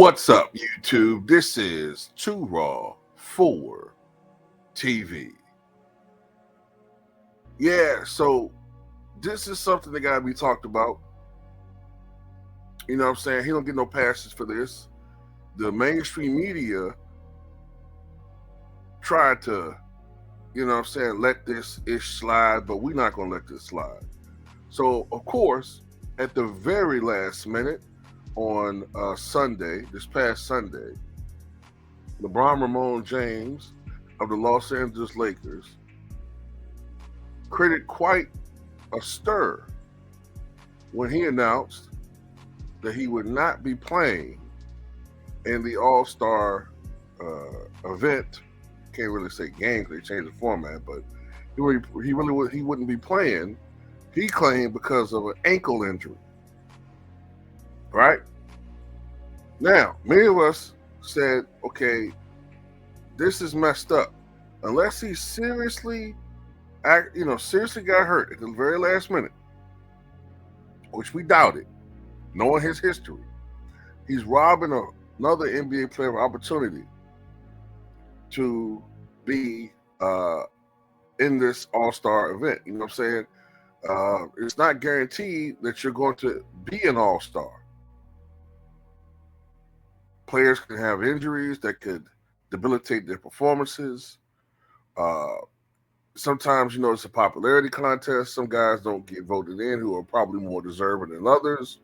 What's up, YouTube? This is Too Raw for TV. Yeah, so this is something that gotta be talked about. You know what I'm saying? He don't get no passes for this. The mainstream media tried to, let this ish slide, but we're not gonna let this slide. So, of course, at the very last minute on Sunday, this past Sunday, LeBron James of the Los Angeles Lakers created quite a stir when he announced that he would not be playing in the All-Star event. Can't really say game because they changed the format, but he wouldn't be playing. He claimed because of an ankle injury. Right? Now, many of us said, okay, this is messed up. Unless he seriously got hurt at the very last minute, which we doubted, knowing his history, he's robbing another NBA player of opportunity to be in this All-Star event. You know what I'm saying? It's not guaranteed that you're going to be an All-Star. Players can have injuries that could debilitate their performances. Sometimes, it's a popularity contest. Some guys don't get voted in who are probably more deserving than others.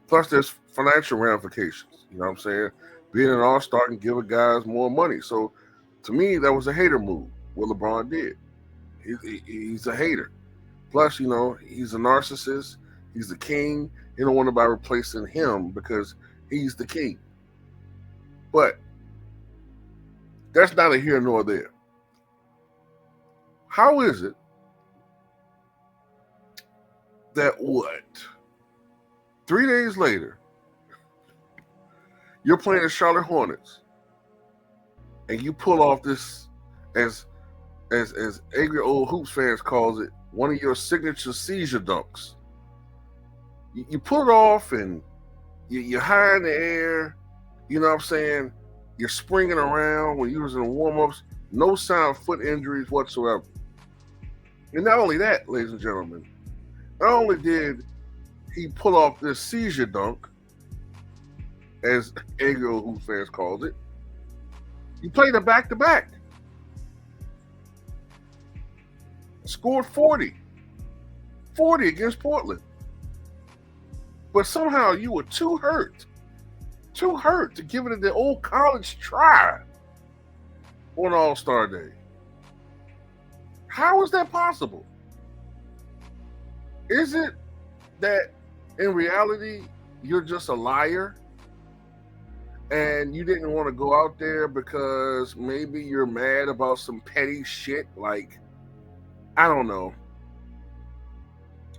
Plus, there's financial ramifications. You know what I'm saying? Being an all-star can give a guys more money. So, to me, that was a hater move, what LeBron did. He's a hater. Plus, he's a narcissist. He's the king. He don't want nobody replacing him because he's the king. But that's neither here nor there. How is it that 3 days later, you're playing the Charlotte Hornets and you pull off this, as angry old hoops fans calls it, one of your signature seizure dunks. You pull it off and you're high in the air, you know what I'm saying? You're springing around when you was in warm-ups, no sign of foot injuries whatsoever. And not only that, ladies and gentlemen, not only did he pull off this seizure dunk, as angry old Hoops fans calls it, he played a back-to-back. Scored 40 against Portland. But somehow you were too hurt to give it the old college try on All-Star Day. How is that possible? Is it that in reality you're just a liar and you didn't want to go out there because maybe you're mad about some petty shit? Like, I don't know.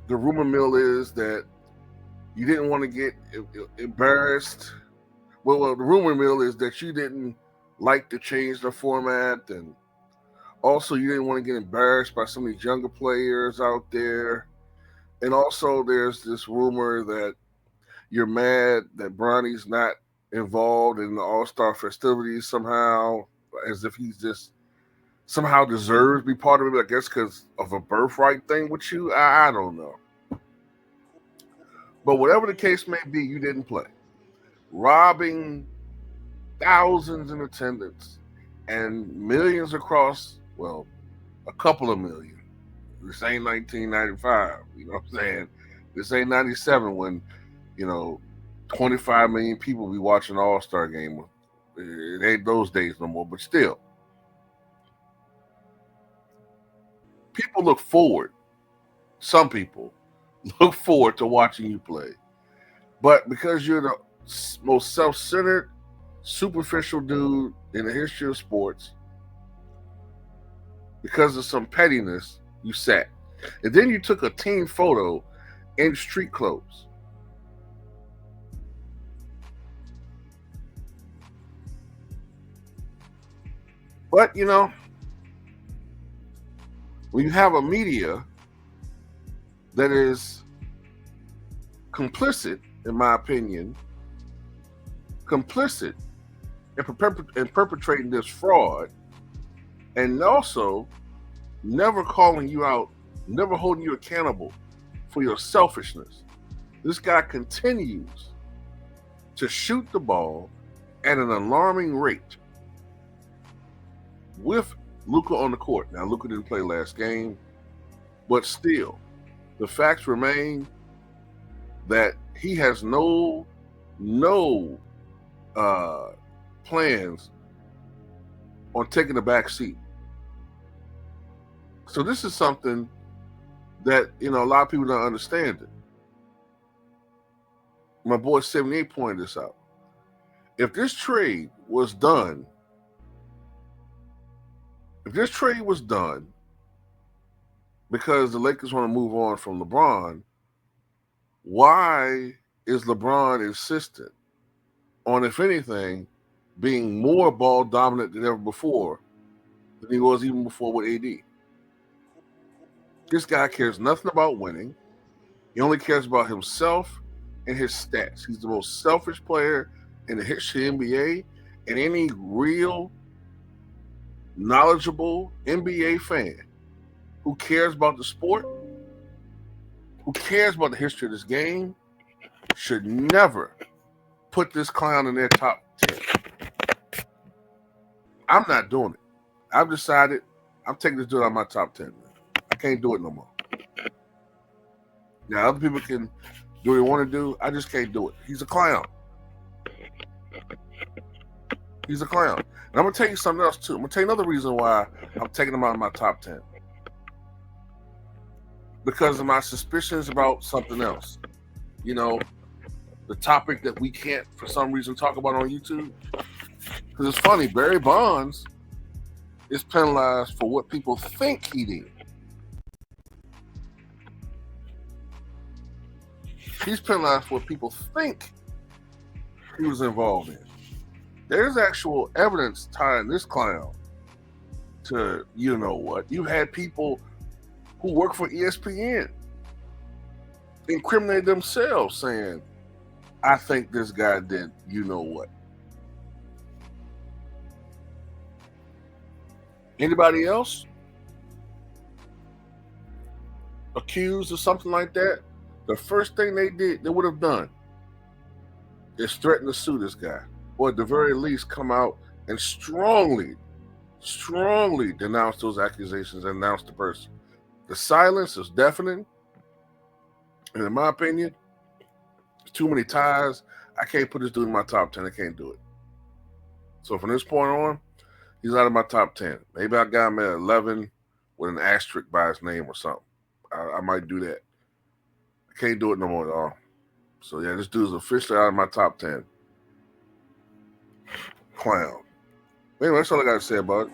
The rumor mill is that you didn't want to get embarrassed. Well, the rumor mill is that you didn't like to change the format, and also you didn't want to get embarrassed by some of these younger players out there. And also there's this rumor that you're mad that Bronny's not involved in the All-Star festivities somehow, as if he's just somehow deserves to be part of it, I guess because of a birthright thing with you. I don't know. But whatever the case may be, you didn't play. Robbing thousands in attendance and millions across, well, a couple of million. This ain't 1995, you know what I'm saying? This ain't 97 when, 25 million people be watching the All-Star game. It ain't those days no more, but still. People look forward. Some people look forward to watching you play. But because you're the most self-centered, superficial dude in the history of sports, because of some pettiness, you sat. And then you took a team photo in street clothes. But, when you have a media that is complicit, in my opinion, complicit in perpetrating this fraud, and also never calling you out, never holding you accountable for your selfishness. This guy continues to shoot the ball at an alarming rate with Luka on the court. Now, Luka didn't play last game, but still, the facts remain that he has no plans on taking a back seat. So this is something that, a lot of people don't understand it. My boy 78 pointed this out. If this trade was done because the Lakers want to move on from LeBron, why is LeBron insistent on, if anything, being more ball dominant than ever before than he was even before with AD? This guy cares nothing about winning. He only cares about himself and his stats. He's the most selfish player in the history of the NBA, and any real knowledgeable NBA fan who cares about the sport, who cares about the history of this game, should never put this clown in their top 10. I'm not doing it. I've decided I'm taking this dude out of my top 10. I can't do it no more. Now, other people can do what they want to do. I just can't do it. He's a clown. He's a clown. And I'm going to tell you something else, too. I'm going to tell you another reason why I'm taking him out of my top 10. Because of my suspicions about something else. The topic that we can't, for some reason, talk about on YouTube. Because it's funny, Barry Bonds is penalized for what people think he did. He's penalized for what people think he was involved in. There's actual evidence tying this clown to what. You had people who work for ESPN incriminate themselves saying, I think this guy did what. Anybody else accused of something like that? The first thing they would have done is threaten to sue this guy, or at the very least come out and strongly denounce those accusations and denounce the person. The silence is deafening, and in my opinion, too many ties. I can't put this dude in my top 10. I can't do it. So from this point on, he's out of my top 10. Maybe I got him at 11 with an asterisk by his name or something. I might do that. I can't do it no more at all. So yeah, this dude's officially out of my top 10. Clown. Anyway, that's all I got to say about it.